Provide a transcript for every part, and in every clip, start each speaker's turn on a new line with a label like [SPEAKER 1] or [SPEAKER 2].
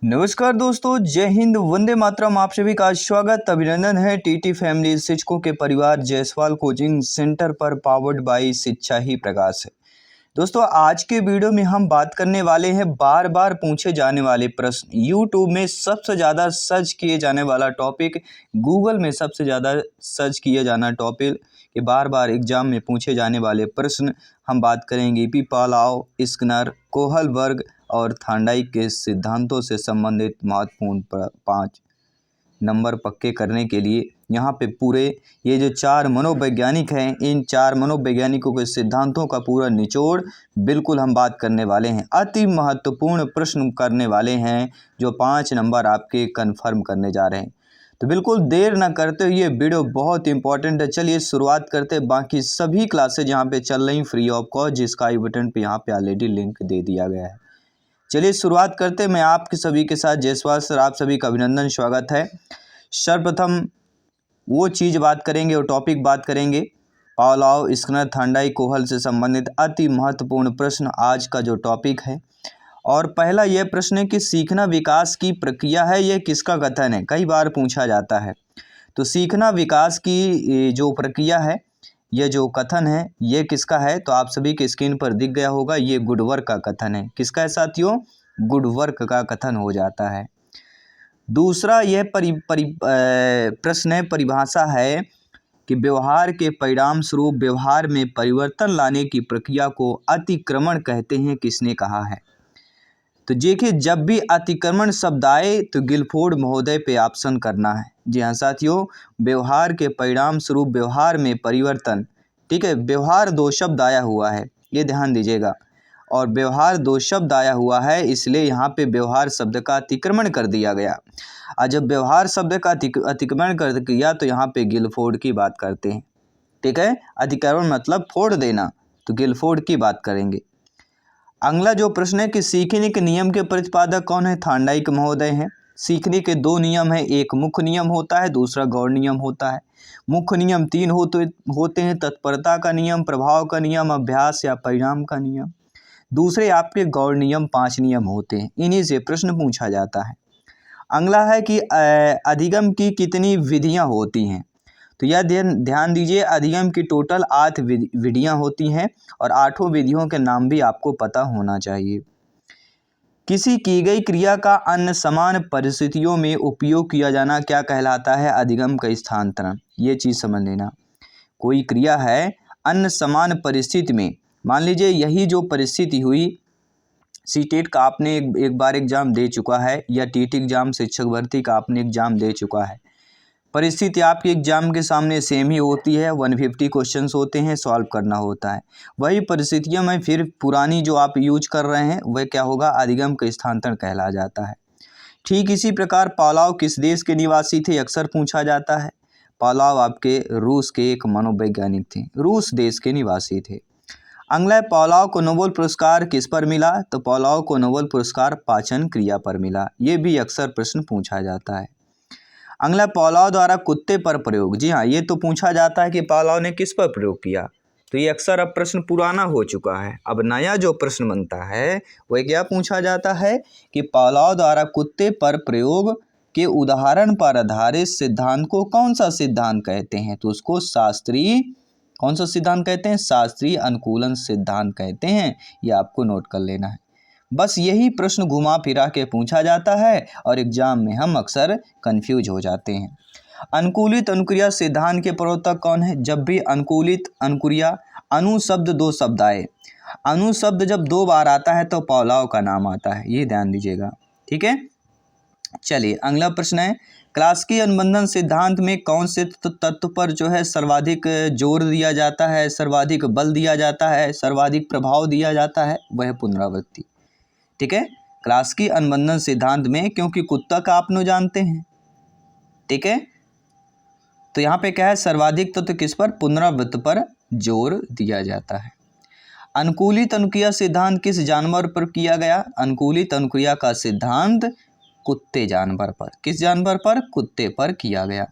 [SPEAKER 1] नमस्कार दोस्तों, जय हिंद, वंदे मातरम। आप सभी का स्वागत अभिनंदन है टीटी फैमिली शिक्षकों के परिवार जायसवाल कोचिंग सेंटर पर पावर्ड बाय शिक्षा ही प्रकाश है। दोस्तों, आज के वीडियो में हम बात करने वाले हैं बार बार पूछे जाने वाले प्रश्न। यूट्यूब में सबसे ज़्यादा सर्च किए जाने वाला टॉपिक, गूगल में सबसे ज़्यादा सर्च किया जाना टॉपिक कि बार बार एग्जाम में पूछे जाने वाले प्रश्न। हम बात करेंगे पीपालाव, स्किनर, कोहलबर्ग और थांडाइक के सिद्धांतों से संबंधित महत्वपूर्ण 5 नंबर पक्के करने के लिए यहाँ पे पूरे ये जो 4 मनोवैज्ञानिक हैं, इन 4 मनोवैज्ञानिकों के सिद्धांतों का पूरा निचोड़ बिल्कुल हम बात करने वाले हैं। अति महत्वपूर्ण प्रश्न करने वाले हैं जो 5 नंबर आपके कंफर्म करने जा रहे हैं। तो बिल्कुल देर ना करते हुए, ये वीडियो बहुत इंपॉर्टेंट है। चलिए शुरुआत करते हैं। बाकी सभी क्लासेज यहाँ पे चल रही फ्री ऑफ कॉस्ट, जिसका आई बटन पे यहाँ पे ऑलरेडी लिंक दे दिया गया है। चलिए शुरुआत करते हैं। मैं आपके सभी के साथ जायसवाल सर, आप सभी का अभिनंदन, स्वागत है। सर्वप्रथम वो चीज़ बात करेंगे, वो टॉपिक बात करेंगे पावलोव, स्किनर, थांडाइक, कोहल से संबंधित अति महत्वपूर्ण प्रश्न आज का जो टॉपिक है। और पहला यह प्रश्न है कि सीखना विकास की प्रक्रिया है, यह किसका कथन है? कई बार पूछा जाता है। तो सीखना विकास की जो प्रक्रिया है, यह जो कथन है, ये किसका है? तो आप सभी के स्क्रीन पर दिख गया होगा, ये गुडवर्क का कथन है। किसका है साथियों? गुडवर्क का कथन हो जाता है। दूसरा यह प्रश्न है, परिभाषा है कि व्यवहार के परिणाम स्वरूप व्यवहार में परिवर्तन लाने की प्रक्रिया को अतिक्रमण कहते हैं, किसने कहा है? तो देखिए, जब भी अतिक्रमण शब्द आए तो गिलफोर्ड महोदय पे ऑप्शन करना है। जी हाँ साथियों, व्यवहार के परिणाम स्वरूप व्यवहार में परिवर्तन, ठीक है। व्यवहार 2 शब्द आया हुआ है, ये ध्यान दीजिएगा। और व्यवहार 2 शब्द आया हुआ है, इसलिए यहाँ पे व्यवहार शब्द का अतिक्रमण कर दिया गया। और जब व्यवहार शब्द का अतिक्रमण कर दिया तो यहाँ पे गिलफोर्ड की बात करते हैं, ठीक है। अतिक्रमण मतलब फोड़ देना, तो गिलफोर्ड की बात करेंगे। अगला जो प्रश्न है कि सीखने के नियम के प्रतिपादक कौन है? थांडाइक महोदय हैं। सीखने के 2 नियम हैं, एक मुख्य नियम होता है, दूसरा गौण नियम होता है। मुख्य नियम 3 होते हैं, तत्परता का नियम, प्रभाव का नियम, अभ्यास या परिणाम का नियम। दूसरे आपके गौण नियम 5 नियम होते हैं, इन्हीं से प्रश्न पूछा जाता है। अगला है कि अधिगम की कितनी विधियां होती हैं? तो यह ध्यान दीजिए, अधिगम की टोटल 8 विधियां होती हैं और 8 विधियों के नाम भी आपको पता होना चाहिए। किसी की गई क्रिया का अन्य समान परिस्थितियों में उपयोग किया जाना क्या कहलाता है? अधिगम का स्थानांतरण। ये चीज़ समझ लेना। कोई क्रिया है अन्य समान परिस्थिति में, मान लीजिए यही जो परिस्थिति हुई, सीटेट का आपने एक बार एग्जाम दे चुका है, या टीटी एग्जाम शिक्षक भर्ती का आपने एग्जाम दे चुका है। परिस्थिति आपके एग्जाम के सामने सेम ही होती है, 150 क्वेश्चंस होते हैं, सॉल्व करना होता है। वही परिस्थितियों में फिर पुरानी जो आप यूज कर रहे हैं वह क्या होगा? अधिगम का स्थानांतरण कहला जाता है। ठीक इसी प्रकार पावलोव किस देश के निवासी थे? अक्सर पूछा जाता है। पावलोव आपके रूस के एक मनोवैज्ञानिक थे, रूस देश के निवासी थे। अगला, पावलोव को नोबेल पुरस्कार किस पर मिला? तो पावलोव को नोबेल पुरस्कार पाचन क्रिया पर मिला। ये भी अक्सर प्रश्न पूछा जाता है। अगला, पावलोव द्वारा कुत्ते पर प्रयोग। जी हाँ, ये तो पूछा जाता है कि पावलोव ने किस पर प्रयोग किया। तो ये अक्सर अब प्रश्न पुराना हो चुका है। अब नया जो प्रश्न बनता है वह क्या पूछा जाता है कि पावलोव द्वारा कुत्ते पर प्रयोग के उदाहरण पर आधारित सिद्धांत को कौन सा सिद्धांत कहते हैं? तो उसको शास्त्रीय, कौन सा सिद्धांत कहते हैं? शास्त्रीय अनुकूलन सिद्धांत कहते हैं। ये आपको नोट कर लेना है। बस यही प्रश्न घुमा फिरा के पूछा जाता है और एग्जाम में हम अक्सर कंफ्यूज हो जाते हैं। अनुकूलित अनुक्रिया सिद्धांत के प्रवर्तक कौन है? जब भी अनुकूलित अनुक्रिया, अनु शब्द 2 शब्द आए, अनु शब्द जब 2 बार आता है तो पावलोव का नाम आता है, ये ध्यान दीजिएगा, ठीक है। चलिए अगला प्रश्न है, क्लासिकी अनुबंधन सिद्धांत में कौन से तत्व पर जो है सर्वाधिक जोर दिया जाता है, सर्वाधिक बल दिया जाता है, सर्वाधिक प्रभाव दिया जाता है? वह पुनरावृत्ति, ठीक है। क्लासिकी अनुबंधन सिद्धांत में, क्योंकि कुत्ता का आप लोग जानते हैं, ठीक है, तो यहाँ पे क्या है? सर्वाधिक तत्व किस पर? पुनरावृत्ति पर जोर दिया जाता है। अनुकूलित अनुक्रिया सिद्धांत किस जानवर पर किया गया? अनुकूलित अनुक्रिया का सिद्धांत कुत्ते जानवर पर। किस जानवर पर? कुत्ते पर किया गया।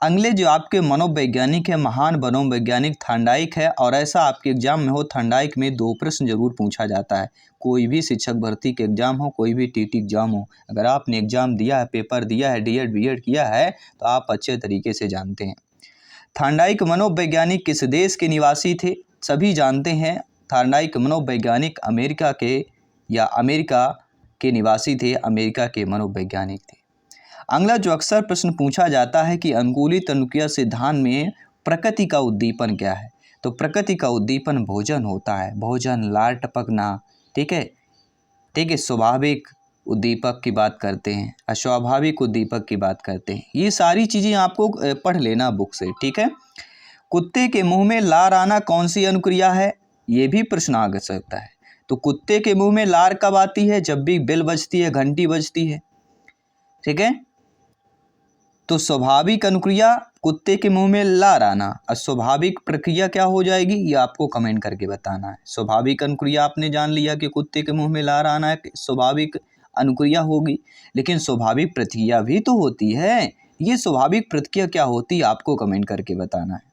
[SPEAKER 1] अगले जो आपके मनोवैज्ञानिक है, महान मनोवैज्ञानिक थॉर्नडाइक है। और ऐसा आपके एग्जाम में हो, थॉर्नडाइक में 2 प्रश्न जरूर पूछा जाता है। कोई भी शिक्षक भर्ती के एग्जाम हो, कोई भी टीटी एग्जाम हो, अगर आपने एग्जाम दिया है, पेपर दिया है, डीएड बीएड किया है, तो आप अच्छे तरीके से जानते हैं। थॉर्नडाइक मनोवैज्ञानिक किस देश के निवासी थे? सभी जानते हैं थॉर्नडाइक मनोवैज्ञानिक अमेरिका के निवासी थे, अमेरिका के मनोवैज्ञानिक थे। अगला जो अक्सर प्रश्न पूछा जाता है कि अनुकूलित अनुक्रिया सिद्धांत में प्रकृति का उद्दीपन क्या है? तो प्रकृति का उद्दीपन भोजन होता है, भोजन, लार टपकना, ठीक है, स्वाभाविक उद्दीपक की बात करते हैं, अस्वाभाविक उद्दीपक की बात करते हैं। ये सारी चीज़ें आपको पढ़ लेना बुक से, ठीक है। कुत्ते के मुंह में लार आना कौन सी अनुक्रिया है? ये भी प्रश्न आ सकता है। तो कुत्ते के मुंह में लार कब आती है? जब भी बेल बजती है, घंटी बजती है, ठीक है। तो स्वाभाविक अनुक्रिया कुत्ते के मुंह में लार आना, अस्वाभाविक प्रक्रिया क्या हो जाएगी? ये आपको कमेंट करके बताना है। स्वाभाविक अनुक्रिया आपने जान लिया कि कुत्ते के मुंह में लार आना है, स्वाभाविक अनुक्रिया होगी, लेकिन स्वाभाविक प्रतिक्रिया भी तो होती है। ये स्वाभाविक प्रतिक्रिया क्या होती है, आपको कमेंट करके बताना है।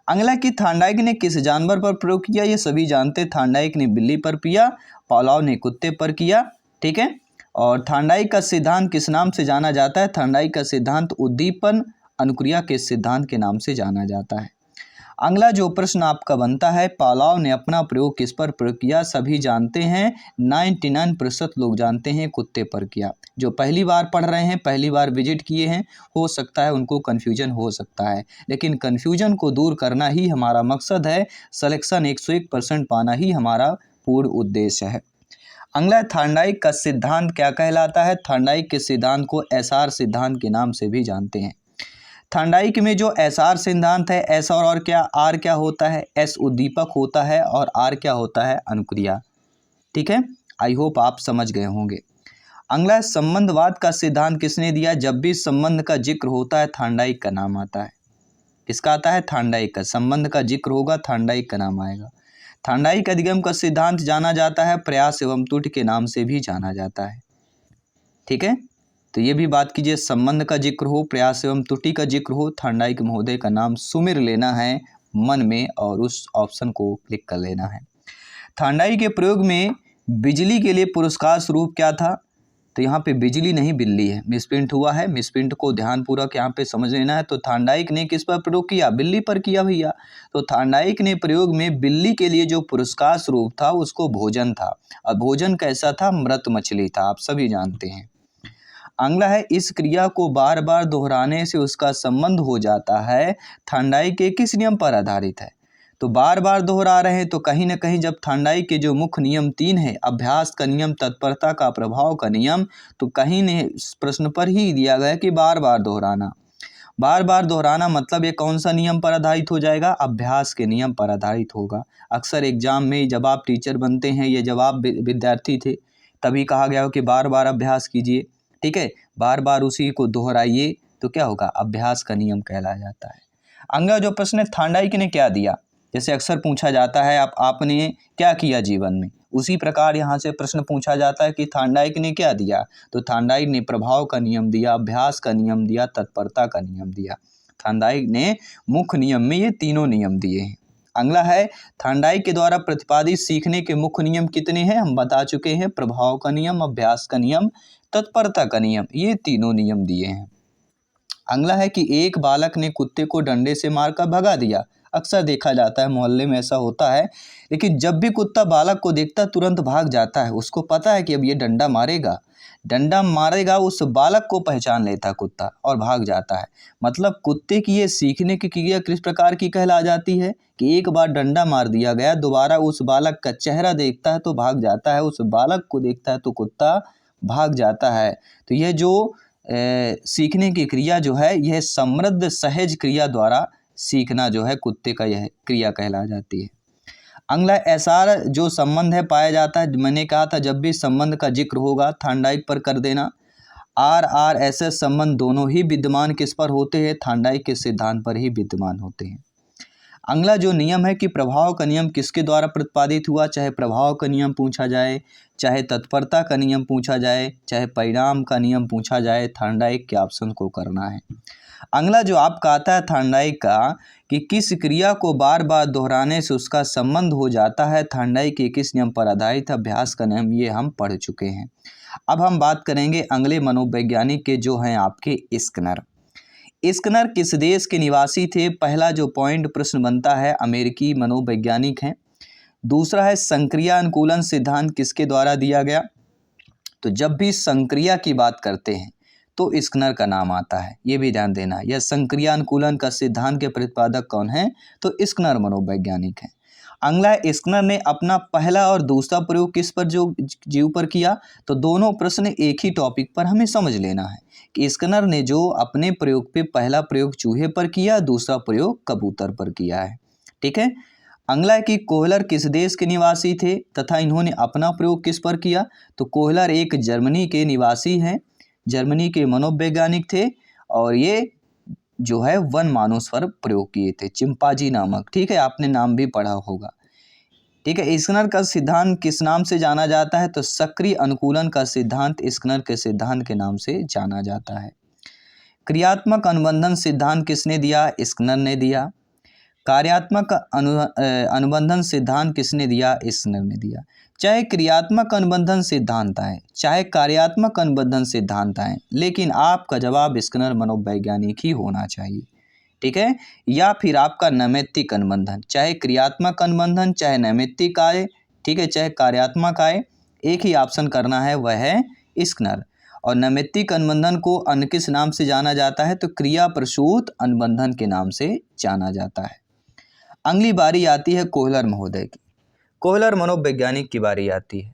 [SPEAKER 1] अगला कि थॉर्नडाइक ने किस जानवर पर प्रयोग किया? ये सभी जानते हैं, थॉर्नडाइक ने बिल्ली पर किया, पावलोव ने कुत्ते पर किया, ठीक है। और थॉर्नडाइक का सिद्धांत किस नाम से जाना जाता है? थॉर्नडाइक का सिद्धांत उद्दीपन अनुक्रिया के सिद्धांत के नाम से जाना जाता है। अगला जो प्रश्न आपका बनता है, पावलोव ने अपना प्रयोग किस पर प्रयोग किया? सभी जानते हैं, 99% लोग जानते हैं, कुत्ते पर किया। जो पहली बार पढ़ रहे हैं, पहली बार विजिट किए हैं, हो सकता है उनको कन्फ्यूजन हो सकता है, लेकिन कन्फ्यूजन को दूर करना ही हमारा मकसद है। सिलेक्शन 101% पाना ही हमारा पूर्ण उद्देश्य है। अगला थॉर्नडाइक का सिद्धांत क्या कहलाता है? थॉर्नडाइक के सिद्धांत को एसआर सिद्धांत के नाम से भी जानते हैं। थॉर्नडाइक में जो एसआर सिद्धांत है, एस और क्या, आर क्या होता है? एस उद्दीपक होता है और आर क्या होता है? अनुक्रिया, ठीक है। आई होप आप समझ गए होंगे। अगला संबंधवाद का सिद्धांत किसने दिया? जब भी संबंध का जिक्र होता है, थॉर्नडाइक का नाम आता है। किसका आता है? थॉर्नडाइक का। संबंध का जिक्र होगा, थॉर्नडाइक का नाम आएगा। थॉर्नडाइक अधिगम का सिद्धांत जाना जाता है प्रयास एवं त्रुटि के नाम से भी जाना जाता है, ठीक है। तो ये भी बात कीजिए, संबंध का जिक्र हो, प्रयास एवं त्रुटि का जिक्र हो, थॉर्नडाइक महोदय का नाम सुमिर लेना है मन में और उस ऑप्शन को क्लिक कर लेना है। थॉर्नडाइक के प्रयोग में बिजली के लिए पुरस्कार स्वरूप क्या था? तो यहाँ पे बिजली नहीं, बिल्ली है, मिसप्रिंट हुआ है, मिसप्रिंट को ध्यानपूर्वक यहाँ पे समझ लेना है। तो थॉर्नडाइक ने किस पर प्रयोग किया? बिल्ली पर किया भैया। तो थॉर्नडाइक ने प्रयोग में बिल्ली के लिए जो पुरस्कार स्वरूप था उसको भोजन था, और भोजन कैसा था? मृत मछली था, आप सभी जानते हैं। अगला है, इस क्रिया को बार बार दोहराने से उसका संबंध हो जाता है, थॉर्नडाइक के किस नियम पर आधारित है? तो बार बार दोहरा रहे हैं, तो कहीं ना कहीं जब थॉर्नडाइक के जो मुख्य नियम 3 है, अभ्यास का नियम, तत्परता का प्रभाव का नियम, तो कहीं ने प्रश्न पर ही दिया गया कि बार बार दोहराना। बार बार दोहराना मतलब ये कौन सा नियम पर आधारित हो जाएगा? अभ्यास के नियम पर आधारित होगा। अक्सर एग्जाम में जब आप टीचर बनते हैं, ये जब आप विद्यार्थी थे तभी कहा गया हो कि बार बार अभ्यास कीजिए, ठीक है, बार बार उसी को दोहराइए, तो क्या होगा? अभ्यास का नियम कहलाया जाता है। अगला जो प्रश्न है, थॉर्नडाइक ने क्या दिया? जैसे अक्सर पूछा जाता है, आपने क्या किया जीवन में, उसी प्रकार यहाँ से प्रश्न पूछा जाता है कि थॉर्नडाइक ने क्या दिया? तो थॉर्नडाइक ने प्रभाव का नियम दिया, अभ्यास का नियम दिया, तत्परता का नियम दिया। थॉर्नडाइक ने मुख्य नियम में ये तीनों नियम दिए हैं। अगला है, थॉर्नडाइक के द्वारा प्रतिपादित सीखने के मुख्य नियम कितने हैं? हम बता चुके हैं, प्रभाव का नियम, अभ्यास का नियम, तत्परता का नियम, ये तीनों नियम दिए हैं। अगला है कि एक बालक ने कुत्ते को डंडे से मारकर भगा दिया। अक्सर देखा जाता है, मोहल्ले में ऐसा होता है, लेकिन जब भी कुत्ता बालक को देखता तुरंत भाग जाता है। उसको पता है कि अब ये डंडा मारेगा, उस बालक को पहचान लेता कुत्ता और भाग जाता है। मतलब कुत्ते की ये सीखने की क्रिया किस प्रकार की कहला जाती है कि एक बार डंडा मार दिया गया, दोबारा उस बालक का चेहरा देखता है तो भाग जाता है, उस बालक को देखता है तो कुत्ता भाग जाता है। तो यह जो सीखने की क्रिया जो है, यह समृद्ध सहज क्रिया द्वारा सीखना जो है कुत्ते का यह क्रिया कहला जाती है। अगला एसआर जो संबंध है पाया जाता है, मैंने कहा था जब भी संबंध का जिक्र होगा थॉर्नडाइक पर कर देना। आर एस एस संबंध दोनों ही विद्यमान किस पर होते हैं? थॉर्नडाइक के सिद्धांत पर ही विद्यमान होते हैं। अगला जो नियम है कि प्रभाव का नियम किसके द्वारा प्रतिपादित हुआ? चाहे प्रभाव का नियम पूछा जाए, चाहे तत्परता का नियम पूछा जाए, चाहे परिणाम का नियम पूछा जाए, थॉर्नडाइक के ऑप्शन को करना है। अगला जो आपका आता है थार्नडाइक का कि किस क्रिया को बार बार दोहराने से उसका संबंध हो जाता है। थार्नडाइक के किस नियम पर आधारित अभ्यास का नियम, ये हम पढ़ चुके हैं। अब हम बात करेंगे अगले मनोवैज्ञानिक के जो हैं आपके स्किनर। स्किनर किस देश के निवासी थे? पहला जो पॉइंट प्रश्न बनता है, अमेरिकी मनोवैज्ञानिक हैं। दूसरा है संक्रिया अनुकूलन सिद्धांत किसके द्वारा दिया गया? तो जब भी संक्रिया की बात करते हैं तो स्किनर का नाम आता है, ये भी ध्यान देना। यह संक्रिया अनुकूलन का सिद्धांत के प्रतिपादक कौन है? तो स्किनर मनोवैज्ञानिक हैं। अगला है स्किनर ने अपना पहला और दूसरा प्रयोग किस पर जो जीव पर किया? तो दोनों प्रश्न एक ही टॉपिक पर हमें समझ लेना है कि स्किनर ने जो अपने प्रयोग पे पहला प्रयोग चूहे पर किया, दूसरा प्रयोग कबूतर पर किया है। ठीक है। अगला है कि कोहलर किस देश के निवासी थे तथा इन्होंने अपना प्रयोग किस पर किया? तो कोहलर एक जर्मनी के निवासी हैं, जर्मनी के मनोवैज्ञानिक थे और ये जो है वन मानुष पर प्रयोग किए थे, चिंपांजी नामक। ठीक है, आपने नाम भी पढ़ा होगा। ठीक है। स्किनर का सिद्धांत किस नाम से जाना जाता है? तो सक्रिय अनुकूलन का सिद्धांत स्किनर के सिद्धांत के नाम से जाना जाता है। क्रियात्मक अनुबंधन सिद्धांत किसने दिया? स्किनर ने दिया। कार्यात्मक अनुबंधन सिद्धांत किसने दिया? स्किनर ने दिया। चाहे क्रियात्मक अनुबंधन सिद्धांत आए चाहे कार्यात्मक अनुबंधन सिद्धांत आए, लेकिन आपका जवाब स्किनर मनोवैज्ञानिक ही होना चाहिए। ठीक है। या फिर आपका नैमित्तिक अनुबंधन, चाहे क्रियात्मक अनुबंधन चाहे नैमित्तिक आए, ठीक है, चाहे कार्यात्मक आए, एक ही ऑप्शन करना है, वह है स्किनर। और नैमित्तिक अनुबंधन को अन्य किस नाम से जाना जाता है? तो क्रिया प्रसूत अनुबंधन के नाम से जाना जाता है। अगली बारी आती है कोहलर महोदय की। कोहलर मनोवैज्ञानिक की बारी आती है।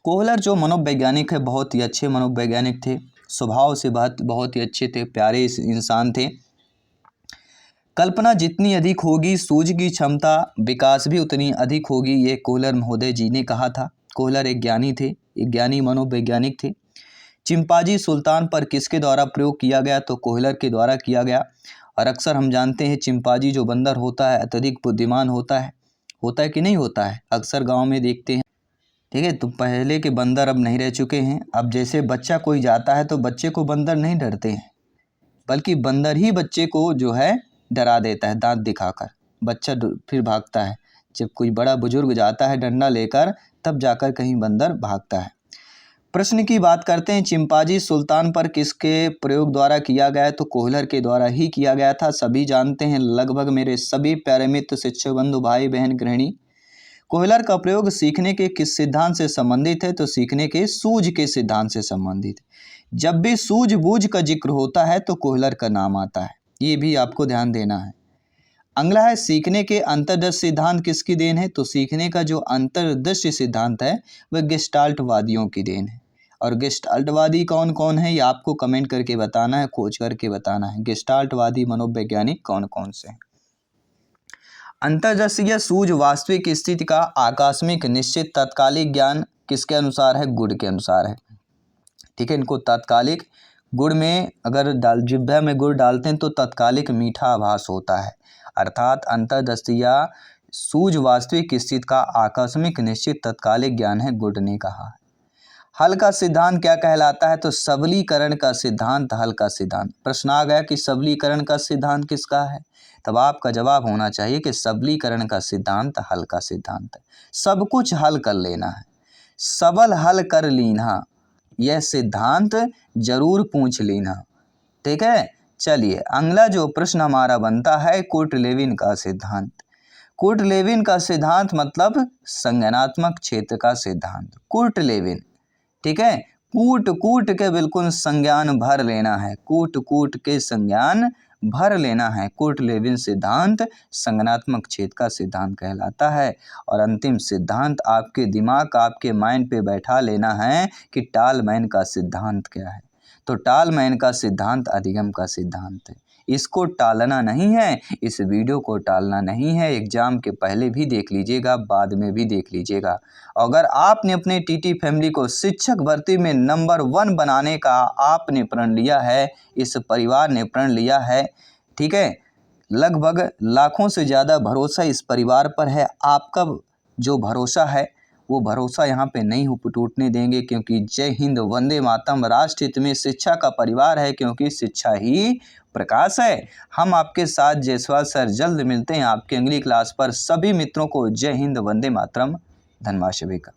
[SPEAKER 1] कोहलर जो मनोवैज्ञानिक है बहुत ही अच्छे मनोवैज्ञानिक थे, स्वभाव से बहुत ही अच्छे थे, प्यारे इंसान थे। कल्पना जितनी अधिक होगी सूझ की क्षमता विकास भी उतनी अधिक होगी, ये कोहलर महोदय जी ने कहा था। कोहलर एक ज्ञानी थे, एक ज्ञानी मनोवैज्ञानिक थे। चिंपांजी सुल्तान पर किसके द्वारा प्रयोग किया गया? तो कोहलर के द्वारा किया गया। और अक्सर हम जानते हैं चिंपांजी जो बंदर होता है अत्यधिक बुद्धिमान होता है कि नहीं होता है? अक्सर गांव में देखते हैं। ठीक है। तो पहले के बंदर अब नहीं रह चुके हैं। अब जैसे बच्चा कोई जाता है तो बच्चे को बंदर नहीं डरते हैं, बल्कि बंदर ही बच्चे को जो है डरा देता है दांत दिखाकर। बच्चा फिर भागता है। जब कोई बड़ा बुजुर्ग जाता है डंडा लेकर तब जाकर कहीं बंदर भागता है। प्रश्न की बात करते हैं, चिंपांजी सुल्तान पर किसके प्रयोग द्वारा किया गया? तो कोहलर के द्वारा ही किया गया था। सभी जानते हैं, लगभग मेरे सभी प्यारे मित्र, शिक्षक बंधु, भाई बहन, गृहिणी, कोहलर का प्रयोग सीखने के किस सिद्धांत से संबंधित है? तो सीखने के सूझ के सिद्धांत से संबंधित है। जब भी सूझबूझ का जिक्र होता है तो कोहलर का नाम आता है, ये भी आपको ध्यान देना है। अगला है सीखने के अंतर्दृष्टि सिद्धांत किसकी देन है? तो सीखने का जो अंतर्दृष्टि सिद्धांत है वह गेस्टाल्टवादियों की देन है। और गेस्टाल्टवादी कौन कौन है ये आपको कमेंट करके बताना है, खोज करके बताना है। गेस्टाल्टवादी मनोवैज्ञानिक कौन कौन से हैं? अंतर्दृष्टीय सूझ वास्तविक स्थिति का आकस्मिक निश्चित तात्कालिक ज्ञान किसके अनुसार है? गुण के अनुसार है। ठीक है। इनको तात्कालिक, गुड़ में अगर जिह्वा में गुड़ डालते हैं तो तात्कालिक मीठा आभास होता है, अर्थात अंतर्दृष्टीय सूझ वास्तविक स्थिति का आकस्मिक निश्चित तात्कालिक ज्ञान है, गुड़ ने कहा। हल का सिद्धांत क्या कहलाता है? तो सबलीकरण का सिद्धांत हल का सिद्धांत। प्रश्न आ गया कि सबलीकरण का सिद्धांत किसका है? तब आपका जवाब होना चाहिए कि सबलीकरण का सिद्धांत हल का सिद्धांत है। सब कुछ हल कर लेना है, सबल हल कर लीना, यह सिद्धांत जरूर पूछ लेना। ठीक है। चलिए अगला जो प्रश्न हमारा बनता है कोर्ट-लेविन का सिद्धांत। कोर्ट-लेविन का सिद्धांत मतलब संज्ञानात्मक क्षेत्र का सिद्धांत। कोर्ट-लेविन, ठीक है, कूट कूट के बिल्कुल संज्ञान भर लेना है, कूट कूट के संज्ञान भर लेना है। कोर्ट-लेविन सिद्धांत संज्ञानात्मक क्षेत्र का सिद्धांत कहलाता है। और अंतिम सिद्धांत आपके दिमाग, आपके माइंड पे बैठा लेना है कि टालमैन का सिद्धांत क्या है? तो टालमैन का सिद्धांत अधिगम का सिद्धांत है। इसको टालना नहीं है, इस वीडियो को टालना नहीं है। एग्जाम के पहले भी देख लीजिएगा, बाद में भी देख लीजिएगा। अगर आपने अपने टीटी फैमिली को शिक्षक भर्ती में नंबर 1 बनाने का आपने प्रण लिया है, इस परिवार ने प्रण लिया है, ठीक है, लगभग लाखों से ज़्यादा भरोसा इस परिवार पर है। आपका जो भरोसा है वो भरोसा यहाँ पे नहीं टूटने देंगे, क्योंकि जय हिंद वंदे मातरम राष्ट्र हित में शिक्षा का परिवार है, क्योंकि शिक्षा ही प्रकाश है। हम आपके साथ जायसवाल सर जल्द मिलते हैं आपकी अगली क्लास पर। सभी मित्रों को जय हिंद वंदे मातरम। धन्यवाद सभी का।